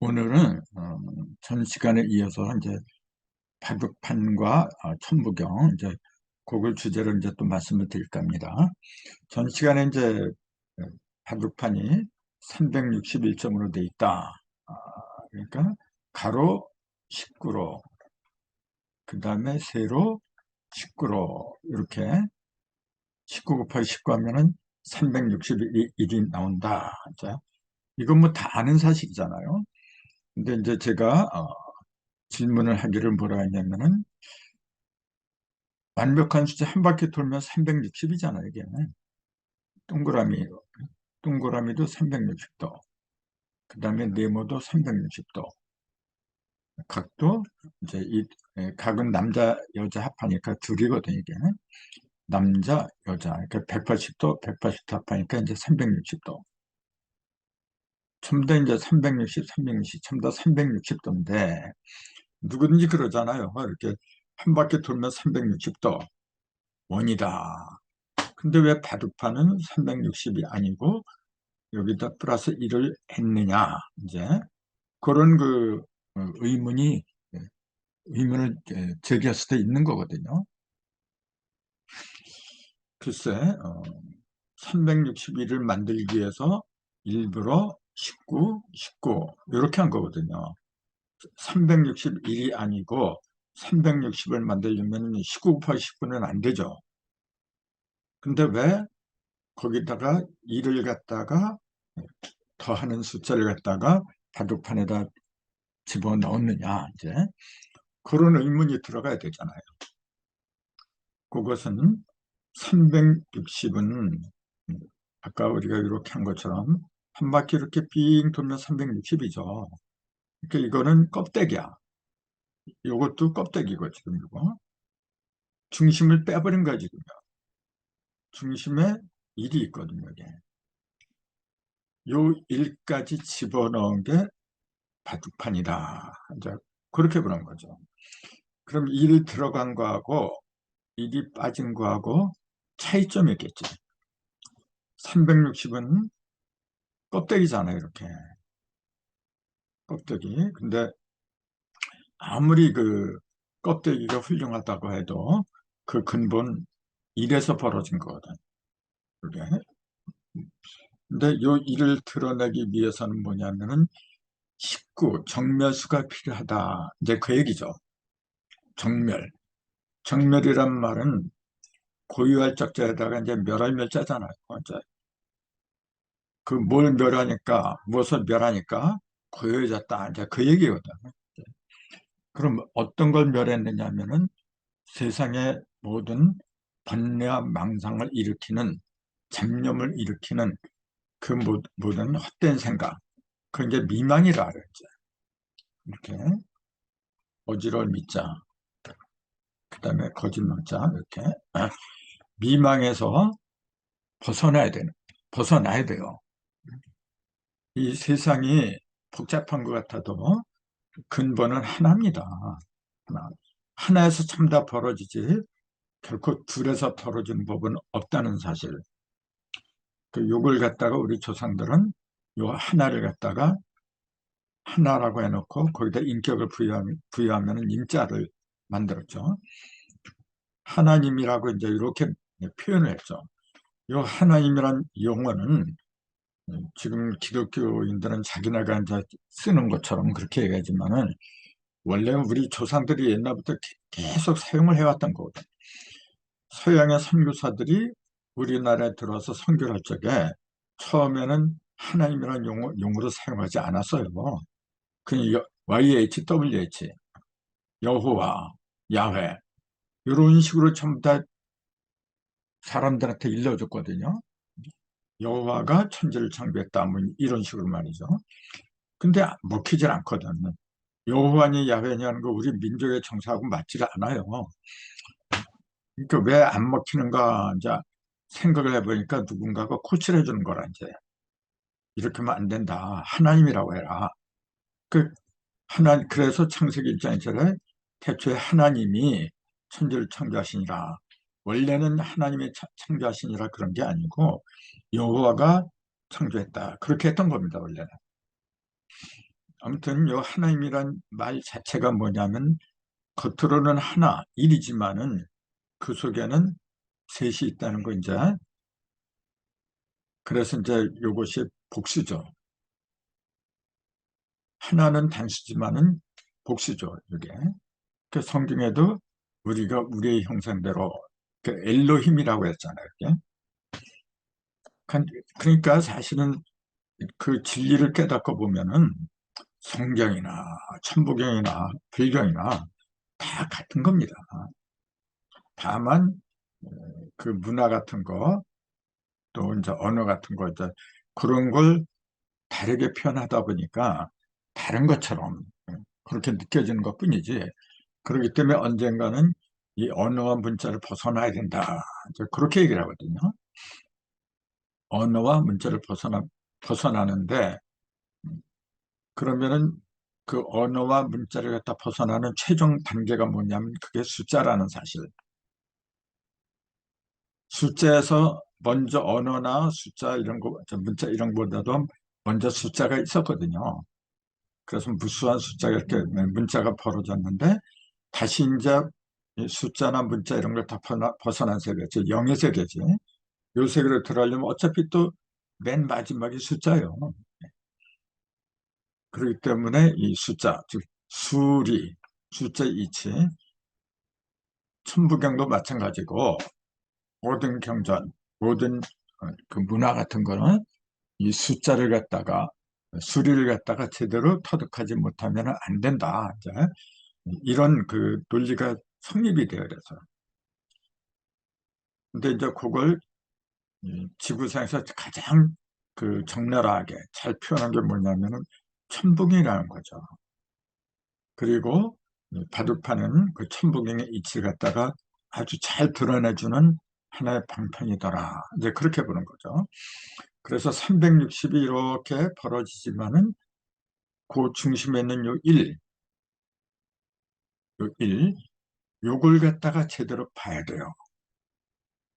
오늘은 전 시간에 이어서 이제 바둑판과 천부경 이제 그걸 주제로 이제 또 말씀을 드릴까 합니다. 전 시간에 이제 어, 바둑판이 361점으로 돼 있다. 아, 그러니까 가로 19로, 그 다음에 세로 19로 이렇게 19 곱하기 19 하면은 361이 나온다. 자, 이건 뭐 다 아는 사실이잖아요. 근데 이제 제가 질문을 하기를 뭐라 했냐면은 완벽한 숫자 한 바퀴 돌면 360이잖아요, 이게. 동그라미, 동그라미도 360도, 그 다음에 네모도 360도, 각도, 이제 각은 남자, 여자 합하니까 둘이거든요, 이게. 남자, 여자. 그러니까 180도, 180도 합하니까 이제 360도. 전부 다 이제 360, 360, 전부 다 360도인데, 누구든지 그러잖아요. 이렇게 한 바퀴 돌면 360도. 원이다. 근데 왜 바둑판은 360이 아니고 여기다 플러스 1을 했느냐, 이제 그런 의문이 의문을 제기할 수도 있는 거거든요. 글쎄, 361을 만들기 위해서 일부러 19, 19 이렇게 한 거거든요. 361이 아니고 360을 만들려면 19 곱하기 19는 안 되죠. 근데 왜 거기다가 1을 갖다가 더하는 숫자를 갖다가 바둑판에다 집어넣느냐, 이제 그런 의문이 들어가야 되잖아요. 그것은 360은 아까 우리가 이렇게 한 것처럼 한 바퀴 이렇게 삥 돌면 360이죠. 그러니까 이거는 껍데기야. 이것도 껍데기고 지금 이거 중심을 빼버린 거야 지금. 중심에 1이 있거든요. 이게. 요 1까지 집어넣은 게 바둑판이다. 이제 그렇게 보는 거죠. 그럼 1이 들어간 거하고 1이 빠진 거하고 차이점이 있겠지. 360은 껍데기잖아요, 이렇게. 껍데기. 근데 아무리 그 껍데기가 훌륭하다고 해도 그 근본 1에서 벌어진 거거든. 그게. 근데 요 1을 드러내기 위해서는 뭐냐면은 19, 정멸수가 필요하다. 이제 그 얘기죠. 정멸. 정멸이란 말은 고유할 적자에다가 이제 멸할 멸자잖아요. 이제 그 뭘 멸하니까, 무엇을 멸하니까 고요해졌다. 이제 그 얘기거든. 그럼 어떤 걸 멸했느냐 하면은 세상의 모든 번뇌와 망상을 일으키는, 잡념을 일으키는 그 모든 헛된 생각, 그 이제 미망이라 그랬죠. 이렇게 어지러울 미자, 그 다음에 거짓말자, 이렇게 미망에서 벗어나야 돼요. 이 세상이 복잡한 것 같아도 근본은 하나입니다. 하나. 하나에서 참 다 벌어지지 결코 둘에서 벌어지는 법은 없다는 사실. 그 욕을 갖다가 우리 조상들은 요 하나를 갖다가 하나라고 해놓고 거기다 인격을 부여하면 임자를 만들었죠. 하나님이라고 이제 이렇게 표현을 했죠. 요 하나님이란 용어는 지금 기독교인들은 자기네가 이제 쓰는 것처럼 그렇게 얘기하지만은 원래 우리 조상들이 옛날부터 계속 사용을 해왔던 거거든요. 서양의 선교사들이 우리나라에 들어와서 선교를 할 적에 처음에는 하나님이라는 용어로 사용하지 않았어요. 그냥 YHWH, 여호와, 야훼 이런 식으로 전부 다 사람들한테 일러줬거든요. 여호와가 천지를 창조했다, 뭐 이런 식으로 말이죠. 근데 먹히질 않거든. 여호와니 야훼니 하는 거 우리 민족의 정서하고 맞지를 않아요. 그러니까 왜 안 먹히는가 이제 생각을 해보니까 누군가가 코치를 해주는 거라 이제 이렇게 하면 안 된다. 하나님이라고 해라. 그 그래서 창세기 1장 1절에 태초에 하나님이 천지를 창조하시니라. 원래는 하나님이 창조하시니라 그런 게 아니고 여호와가 창조했다. 그렇게 했던 겁니다, 원래는. 아무튼 요 하나님이란 말 자체가 뭐냐면 겉으로는 하나, 일이지만은 그 속에는 셋이 있다는 거 이제. 그래서 이제 요것이 복수죠. 하나는 단수지만은 복수죠, 이게. 그 성경에도 우리가 우리의 형상대로 그 엘로힘이라고 했잖아요. 이게. 그러니까 사실은 그 진리를 깨닫고 보면은 성경이나 천부경이나 불경이나 다 같은 겁니다. 다만 그 문화 같은 거, 또 이제 언어 같은 거, 이제 그런 걸 다르게 표현하다 보니까 다른 것처럼 그렇게 느껴지는 것뿐이지. 그렇기 때문에 언젠가는 이 언어와 문자를 벗어나야 된다, 이제 그렇게 얘기를 하거든요. 언어와 문자를 벗어나는데, 그러면은 그 언어와 문자를 갖다 벗어나는 최종 단계가 뭐냐면 그게 숫자라는 사실. 숫자에서 먼저 언어나 숫자 이런 거, 문자 이런 거보다도 먼저 숫자가 있었거든요. 그래서 무수한 숫자가 이렇게 문자가 벌어졌는데, 다시 이제 이 숫자나 문자 이런 걸 다 벗어난 세계, 즉 영의 세계지. 요 세계로 들어가려면 어차피 또 맨 마지막이 숫자예요. 그렇기 때문에 이 숫자, 즉 수리, 숫자 이치, 천부경도 마찬가지고, 모든 경전, 모든 그 문화 같은 거는 이 숫자를 갖다가, 수리를 갖다가 제대로 터득하지 못하면 안 된다, 이제 이런 그 논리가 성립이 돼요. 그래서 근데 이제 그걸 지구상에서 가장 그 적나라하게 잘 표현한 게 뭐냐면은 천부경이라는 거죠. 그리고 이 바둑판은 그 천부경의 이치를 갖다가 아주 잘 드러내주는 하나의 방편이더라, 이제 그렇게 보는 거죠. 그래서 360이 이렇게 벌어지지만은 그 중심에 있는 요 1, 요 1, 요걸 갖다가 제대로 봐야 돼요.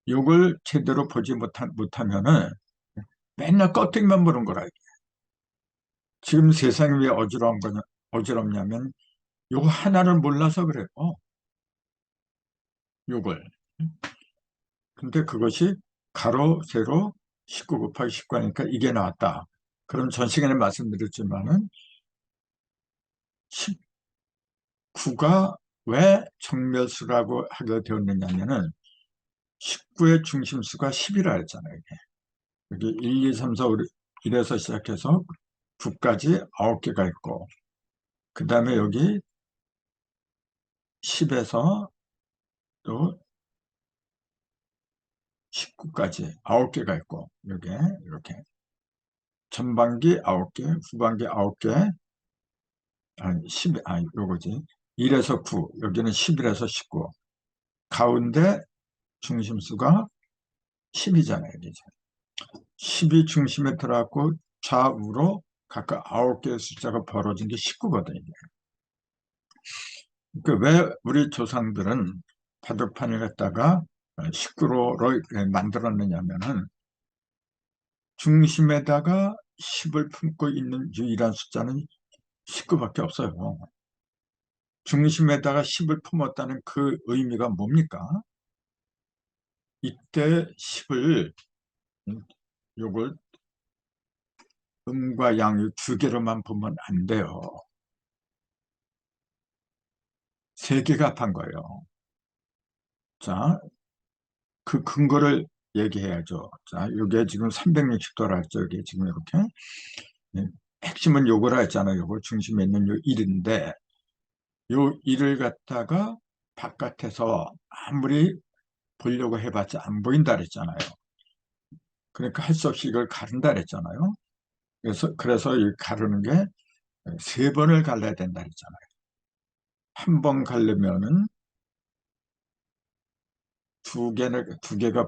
요걸 제대로 보지 못하면은 맨날 껍데기만 보는 거라. 지금 세상이 왜 어지럽냐면 요거 하나를 몰라서 그래요. 요걸. 근데 그것이 가로, 세로, 19 곱하기 19하니까 이게 나왔다. 그럼 전 시간에 말씀드렸지만은 19가 왜 정멸수라고 하게 되었느냐면은 19의 중심수가 10이라 했잖아요. 이게. 여기 1, 2, 3, 4, 5, 1에서 시작해서 9까지 9개가 있고, 그 다음에 여기 10에서 또 19까지 9개가 있고, 여기 이렇게 전반기 9개, 후반기 9개, 아니 10, 아니 요거지. 1에서 9, 여기는 11에서 19. 가운데 중심수가 10이잖아요. 이제 10이 중심에 들어갔고 좌우로 각각 9개의 숫자가 벌어진 게 19거든요. 그러니까 왜 우리 조상들은 바둑판을 갖다가 19로 만들었느냐면은 중심에다가 10을 품고 있는 유일한 숫자는 19밖에 없어요. 중심에다가 10을 품었다는 그 의미가 뭡니까? 이때 10을, 요걸 음과 양 두 개로만 보면 안 돼요. 세 개가 합한 거예요. 자, 그 근거를 얘기해야죠. 자, 이게 지금 360도라 했죠. 이게 지금 이렇게. 네, 핵심은 요거라 했잖아요. 요거 중심에 있는 요 1인데, 요 1을 갖다가 바깥에서 아무리 보려고 해봤자 안 보인다 그랬잖아요. 그러니까 할 수 없이 이걸 가른다 그랬잖아요. 그래서 이 가르는 게 세 번을 갈라야 된다 그랬잖아요. 한 번 갈르면은 두 개가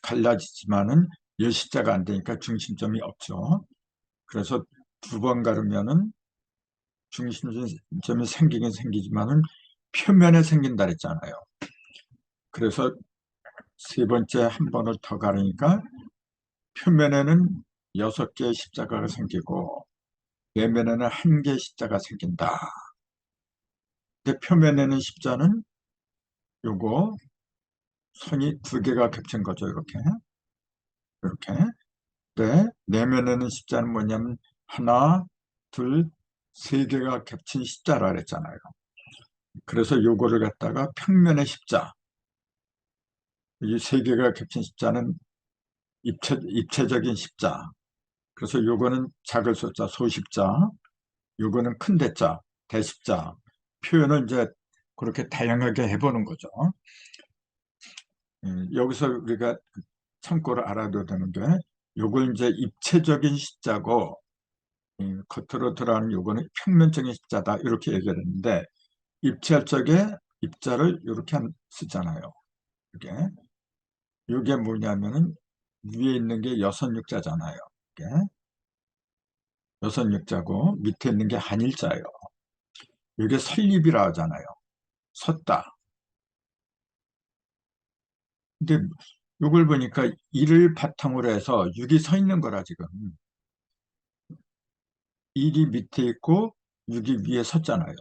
갈라지지만은 열십자가 안 되니까 중심점이 없죠. 그래서 두 번 가르면은 중심점이 생기긴 생기지만은 표면에 생긴다 그랬잖아요. 그래서 세 번째 한 번을 더 가르니까 표면에는 6개의 십자가가 생기고, 내면에는 한 개의 십자가 생긴다. 근데 표면에는 십자는 요거 선이 두 개가 겹친 거죠. 이렇게. 이렇게. 네. 내면에는 십자는 뭐냐면 하나, 둘, 세 개가 겹친 십자라 그랬잖아요. 그래서 요거를 갖다가 평면의 십자. 이 세 개가 겹친 십자는 입체적인 십자. 그래서 요거는 작을 숫자 소십자. 요거는 큰 대자 대십자. 표현을 이제 그렇게 다양하게 해보는 거죠. 여기서 우리가 참고로 알아둬야 되는 게 요걸 이제 입체적인 십자고 겉으로 드러나는 요거는 평면적인 십자다 이렇게 얘기를 했는데 입체할 적에 입자를 이렇게 쓰잖아요. 이게 이게 뭐냐면은 위에 있는 게 여섯육자잖아요. 이게 여섯육자고 밑에 있는 게 한일자예요. 이게 설립이라 하잖아요. 섰다. 근데 이걸 보니까 일을 바탕으로 해서 육이 서 있는 거라 지금. 일이 밑에 있고 육이 위에 섰잖아요.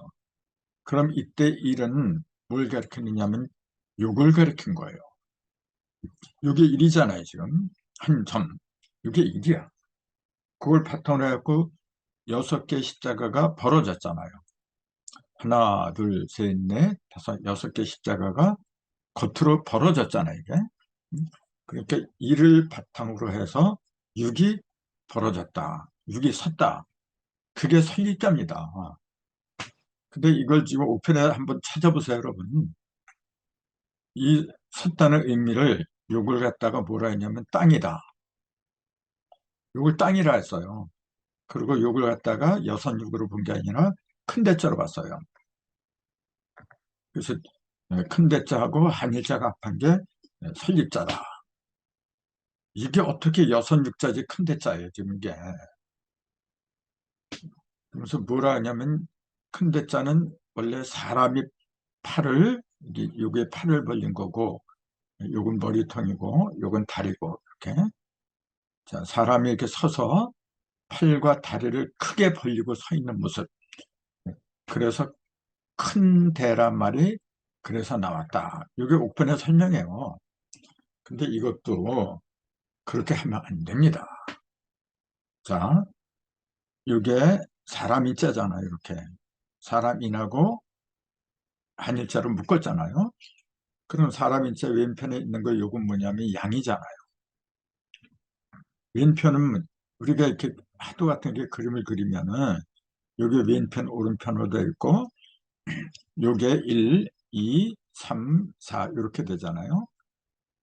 그럼 이때 일은 뭘 가리키느냐면 욕을 가리킨 거예요. 이게 일이잖아요, 지금. 한 점. 이게 일이야. 그걸 바탕으로 해갖고 여섯 개의 십자가가 벌어졌잖아요. 하나, 둘, 셋, 넷, 다섯, 여섯 개의 십자가가 겉으로 벌어졌잖아요, 이게. 그러니까 일을 바탕으로 해서 육이 벌어졌다. 육이 섰다. 그게 설립자입니다. 근데 이걸 지금 오편에 한번 찾아보세요, 여러분. 이 섰다는 의미를 욕을 갖다가 뭐라 했냐면 땅이다. 욕을 땅이라 했어요. 그리고 욕을 갖다가 여선육으로 본 게 아니라 큰 대자로 봤어요. 그래서 큰 대자하고 한일자가 합한 게 설립자다. 이게 어떻게 여선육자지 큰 대자예요, 지금 이게. 그래서 뭐라 하냐면 큰 대자는 원래 사람이 팔을, 요게 팔을 벌린 거고, 요건 머리통이고, 요건 다리고, 이렇게. 자, 사람이 이렇게 서서 팔과 다리를 크게 벌리고 서 있는 모습. 그래서 큰 대란 말이 그래서 나왔다. 이게 옥편의 설명이에요. 근데 이것도 그렇게 하면 안 됩니다. 자, 이게 사람인자잖아요. 이렇게. 사람인하고 한일자로 묶었잖아요. 그럼 사람인자 왼편에 있는 거 요건 뭐냐면 양이잖아요. 왼편은 우리가 이렇게 하도 같은 게 그림을 그리면은 여기 왼편 오른편으로 되어 있고 요게 1, 2, 3, 4 이렇게 되잖아요.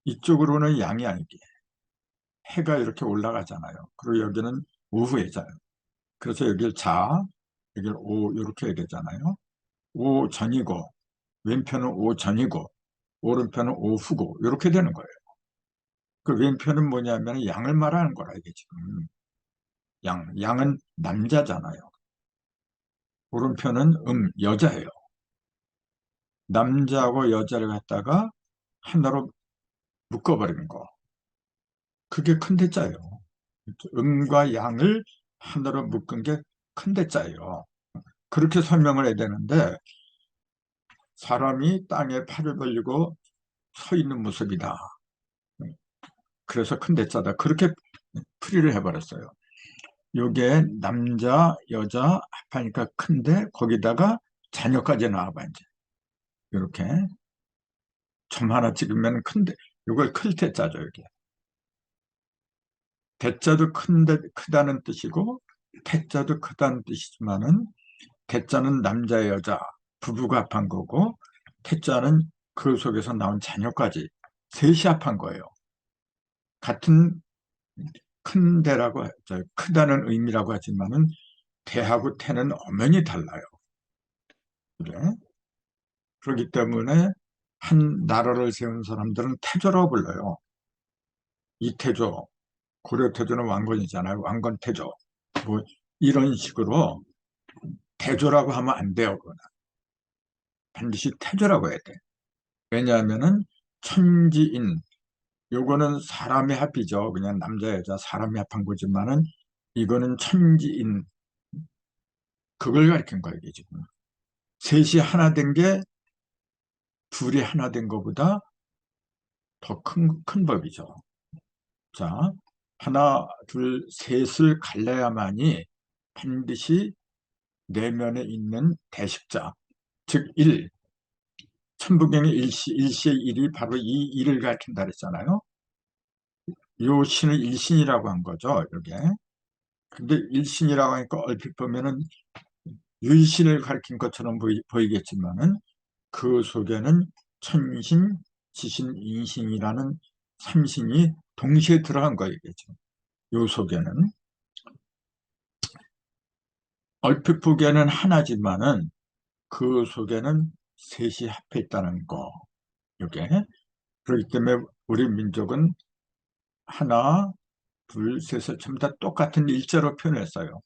이쪽으로는 양이 아니게 해가 이렇게 올라가잖아요. 그리고 여기는 오후에잖아요. 그래서 여기를 자, 여기를 오 이렇게 해야 되잖아요. 오 전이고 왼편은 오 전이고 오른편은 오후고 이렇게 되는 거예요. 그 왼편은 뭐냐면 양을 말하는 거라 이게 지금. 양은 남자잖아요. 오른편은 여자예요. 남자하고 여자를 갖다가 하나로 묶어버리는 거. 그게 큰 대자예요. 음과 양을 하나로 묶은 게 큰 대자예요. 그렇게 설명을 해야 되는데 사람이 땅에 팔을 벌리고 서 있는 모습이다. 그래서 큰 대자다. 그렇게 풀이를 해버렸어요. 요게 남자, 여자 합하니까 큰데 거기다가 자녀까지 나와봐 이제. 이렇게 점 하나 찍으면 큰데 요걸 클 대자죠. 이게 대자도 큰데 크다는 뜻이고 태자도 크다는 뜻이지만은 대자는 남자, 여자 부부가 합한 거고 태자는 그 속에서 나온 자녀까지 셋이 합한 거예요. 같은 큰 대라고 크다는 의미라고 하지만은 대하고 태는 엄연히 달라요. 그래? 그렇기 때문에 한 나라를 세운 사람들은 태조라고 불러요. 이태조, 고려태조는 왕건이잖아요. 왕건태조. 뭐 이런 식으로 태조라고 하면 안 돼요. 그거는. 반드시 태조라고 해야 돼. 왜냐하면은 천지인, 요거는 사람의 합이죠. 그냥 남자, 여자 사람이 합한 거지만은 이거는 천지인, 그걸 가리킨 거예요, 이게 지금. 셋이 하나 된 게 둘이 하나 된 것보다 더 큰 법이죠. 자, 하나, 둘, 셋을 갈라야만이 반드시 내면에 있는 대식자, 즉 1, 천부경의 일시의 일이 바로 이 일을 가리킨다 그랬잖아요. 요 신을 일신이라고 한 거죠, 이게. 근데 일신이라고 하니까 얼핏 보면은 유일신을 가리킨 것처럼 보이겠지만은 그 속에는 천신, 지신, 인신이라는 삼신이 동시에 들어간 거겠죠. 요 속에는 얼핏 보기에는 하나지만은 그 속에는 셋이 합해 있다는 거. 이게 그렇기 때문에 우리 민족은 하나, 둘, 셋을 전부 다 똑같은 일자로 표현했어요.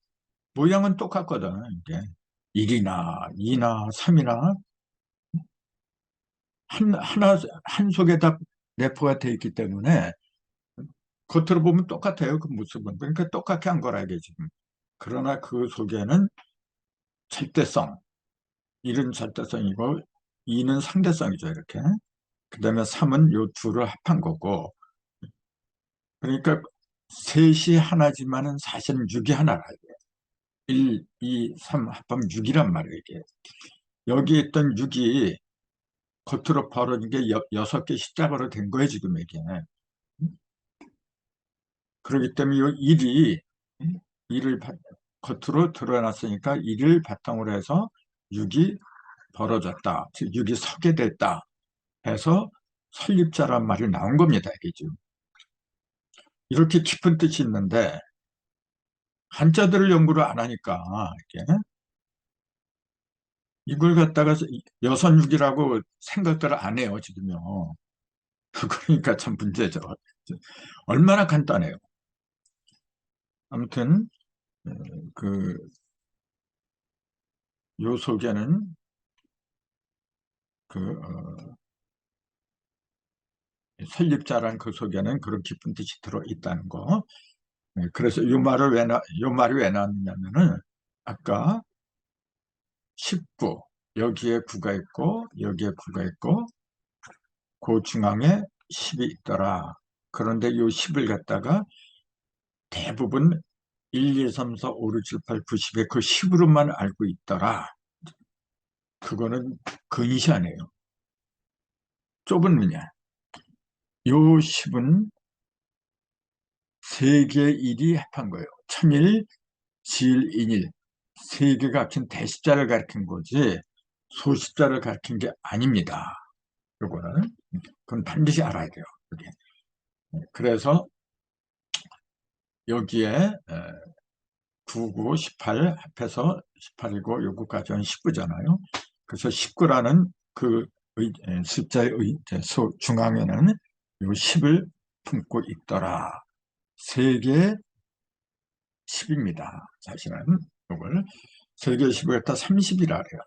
모양은 똑같거든. 이게 1이나 2나 3이나 한 속에다 내포가 돼 있기 때문에 겉으로 보면 똑같아요. 그 모습은. 그러니까 똑같게 한 거라 이게 지금. 그러나 그 속에는 절대성, 1은 절대성이고 2는 상대성이죠. 이렇게. 그 다음에 3은 요 둘을 합한 거고. 그러니까 셋이 하나지만은 사실은 6이 하나라. 이게. 1, 2, 3 합하면 6이란 말이에요. 이게. 여기 있던 6이 겉으로 벌어진 게 6개 십자가로 된 거예요. 지금 이게. 그렇기 때문에 이 일이 일을 겉으로 드러났으니까 일을 바탕으로 해서 육이 벌어졌다. 즉 육이 서게 됐다 해서 설립자란 말이 나온 겁니다. 이게 지금. 이렇게 깊은 뜻이 있는데 한자들을 연구를 안 하니까 이게 이걸 갖다가 여선육이라고 생각들을 안 해요. 지금요. 그러니까 참 문제죠. 얼마나 간단해요. 아무튼 그 요 속에는 그 설립자란 그 속에는 그런 깊은 뜻이 들어 있다는 거. 네, 그래서 요 말이 왜 나왔냐면은 아까 19 여기에 9가 있고 여기에 9가 있고 그 중앙에 10이 있더라. 그런데 요 10을 갖다가 대부분 1, 2, 3, 4, 5, 6, 7, 8, 9, 10의 그 10으로만 알고 있더라. 그거는 근시안이에요. 좁은 문야. 요 10은 세 개의 일이 합한 거예요. 천일, 지일, 인일. 세 개가 합친 대십자를 가리킨 거지 소십자를 가리킨 게 아닙니다. 요거는 그건 반드시 알아야 돼요. 그게. 그래서 여기에 9, 9, 18 합해서 18이고 요거까지는 19잖아요. 그래서 19라는 그 숫자의 중앙에는 요 10을 품고 있더라. 세 개의 10입니다. 사실은 요걸 세 개의 10을 갖다 30이라 그래요.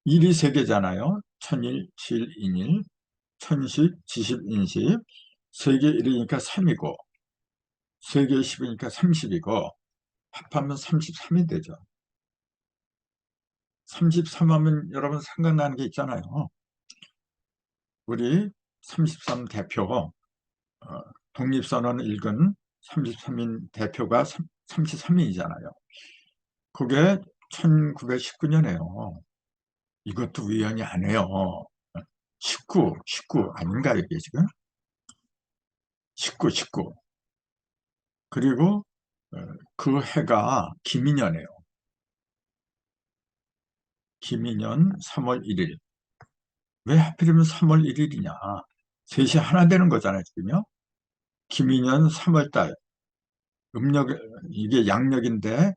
일이 세 개잖아요. 천일, 칠, 인일, 천십, 지십, 인십. 세 개 일이니까 3이고, 세 개 10이니까 30이고, 합하면 33이 되죠. 33 하면 여러분 생각나는 게 있잖아요. 우리 33 대표, 독립선언을 읽은 33인 대표가 33인이잖아요. 그게 1919년에요. 이것도 우연이 아니에요. 19 아닌가요, 이게 지금? 19. 그리고 어, 그 해가 기민년이에요. 기민년 3월 1일. 왜 하필이면 3월 1일이냐? 셋이 하나 되는 거잖아요, 지금요. 기민년 3월 달. 음력, 이게 양력인데,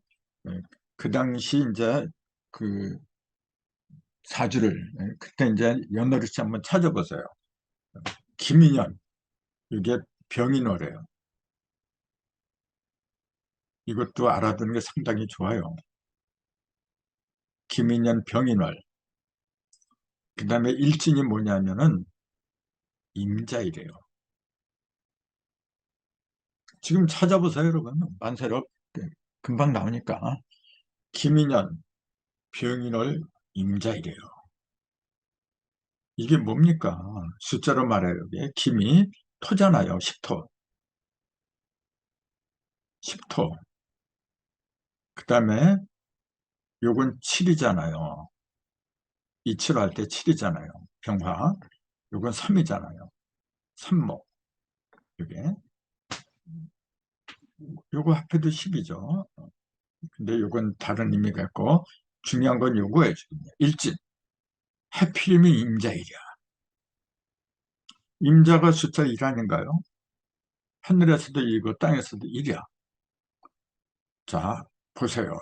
그 당시 이제 그 사주를, 그때 이제 연월일치 한번 찾아보세요. 기민년. 이게 병인월이에요. 이것도 알아두는 게 상당히 좋아요. 기민년 병인월. 그 다음에 일진이 뭐냐면은 임자이래요. 지금 찾아보세요, 여러분. 만세력 금방 나오니까. 김인년, 병인월, 임자이래요. 이게 뭡니까? 숫자로 말해요. 이게 김이 토잖아요. 10토. 10토. 그 다음에 요건 7이잖아요. 이치로 할 때 7이잖아요. 병화. 요건 3이잖아요. 삼목. 요게. 요거 합해도 10이죠. 근데 요건 다른 의미가 있고, 중요한 건 요거예요. 지금. 일진. 하필이면 임자일이야. 임자가 숫자 1 아닌가요? 하늘에서도 1이고 땅에서도 1이야. 자, 보세요.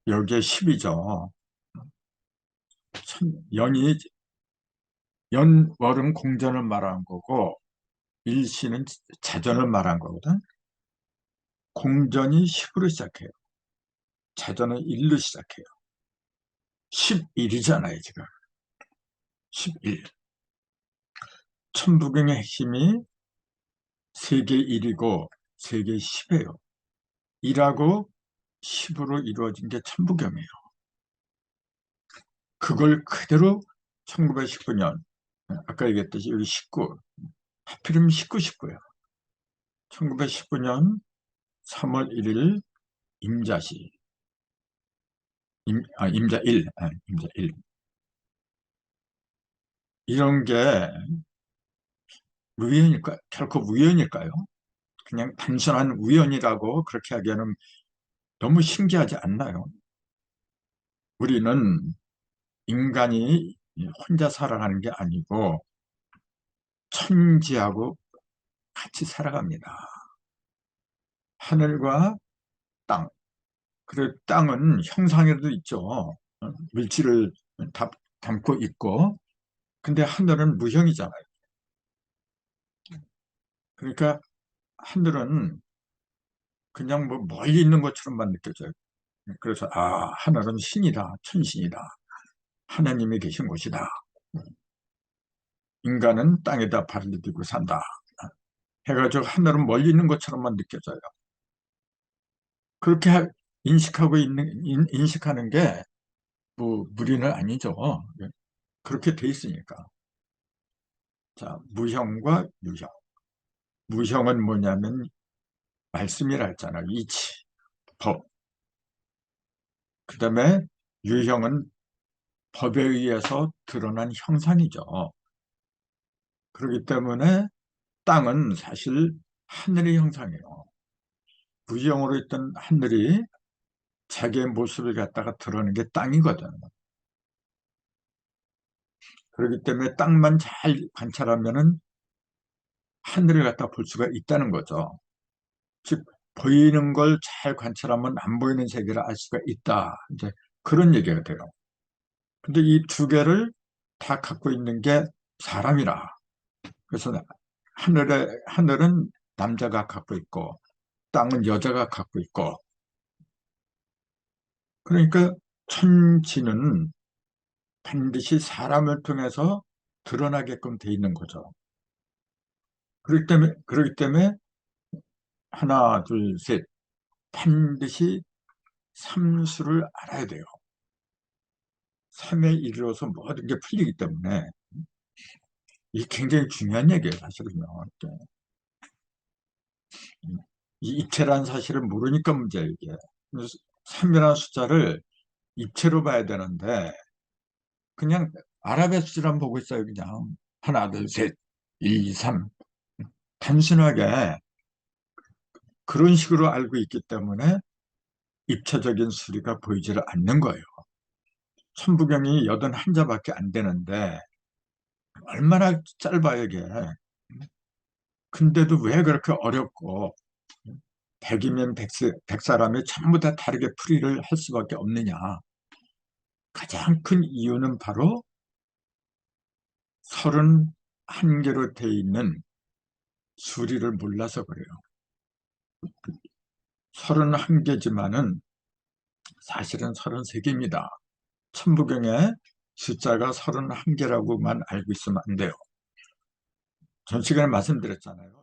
여기에 10이죠. 연이, 연월은 공전을 말한 거고, 일시는 자전을 말한 거거든. 공전이 10으로 시작해요. 자전은 1로 시작해요. 11이잖아요, 지금. 11. 천부경의 핵심이 세계 1이고 세계 10이에요. 1하고 10으로 이루어진 게 천부경이에요. 그걸 그대로 1919년, 아까 얘기했듯이 여기 19, 하필이면 19, 19예요. 1919년 3월 1일 임자시, 임자일, 임자일. 이런 게 우연일까? 결코 우연일까요? 그냥 단순한 우연이라고 그렇게 하기에는 너무 신기하지 않나요? 우리는 인간이 혼자 살아가는 게 아니고 천지하고 같이 살아갑니다. 하늘과 땅. 그리고 땅은 형상에도 있죠. 물질을 담고 있고, 근데 하늘은 무형이잖아요. 그러니까 하늘은 그냥 뭐 멀리 있는 것처럼만 느껴져요. 그래서 하늘은 신이다, 천신이다, 하나님이 계신 곳이다. 인간은 땅에다 발을 디디고 산다. 해가지고 하늘은 멀리 있는 것처럼만 느껴져요. 그렇게 인식하는 게 뭐 무리는 아니죠. 그렇게 돼 있으니까. 자, 무형과 유형. 무형은 뭐냐면 말씀이라 했잖아요. 이치, 법. 그 다음에 유형은 법에 의해서 드러난 형상이죠. 그렇기 때문에 땅은 사실 하늘의 형상이에요. 무형으로 있던 하늘이 자기의 모습을 갖다가 드러낸 게 땅이거든. 그렇기 때문에 땅만 잘 관찰하면은 하늘을 갖다 볼 수가 있다는 거죠. 즉, 보이는 걸 잘 관찰하면 안 보이는 세계를 알 수가 있다. 이제 그런 얘기가 돼요. 근데 이 두 개를 다 갖고 있는 게 사람이라. 그래서 하늘은 남자가 갖고 있고, 땅은 여자가 갖고 있고, 그러니까 천지는 반드시 사람을 통해서 드러나게끔 돼 있는 거죠. 그렇기 때문에 하나, 둘, 셋, 반드시 삼수를 알아야 돼요. 삼에 이르러서 모든 게 풀리기 때문에 이게 굉장히 중요한 얘기예요, 사실은요. 이 입체라는 사실을 모르니까 문제예요, 이게. 3이라는 숫자를 입체로 봐야 되는데 그냥 아랍의 숫자만 보고 있어요, 그냥. 하나, 둘, 셋, 1, 2, 3. 단순하게 그런 식으로 알고 있기 때문에 입체적인 수리가 보이지를 않는 거예요. 천부경이 81자밖에 안 되는데 얼마나 짧아요, 이게. 근데도 왜 그렇게 어렵고 100이면 100 사람이 전부 다 다르게 풀이를 할 수밖에 없느냐. 가장 큰 이유는 바로 31개로 되어 있는 수리를 몰라서 그래요. 31개지만은 사실은 33개입니다. 천부경에 숫자가 31개라고만 알고 있으면 안 돼요. 전 시간에 말씀드렸잖아요.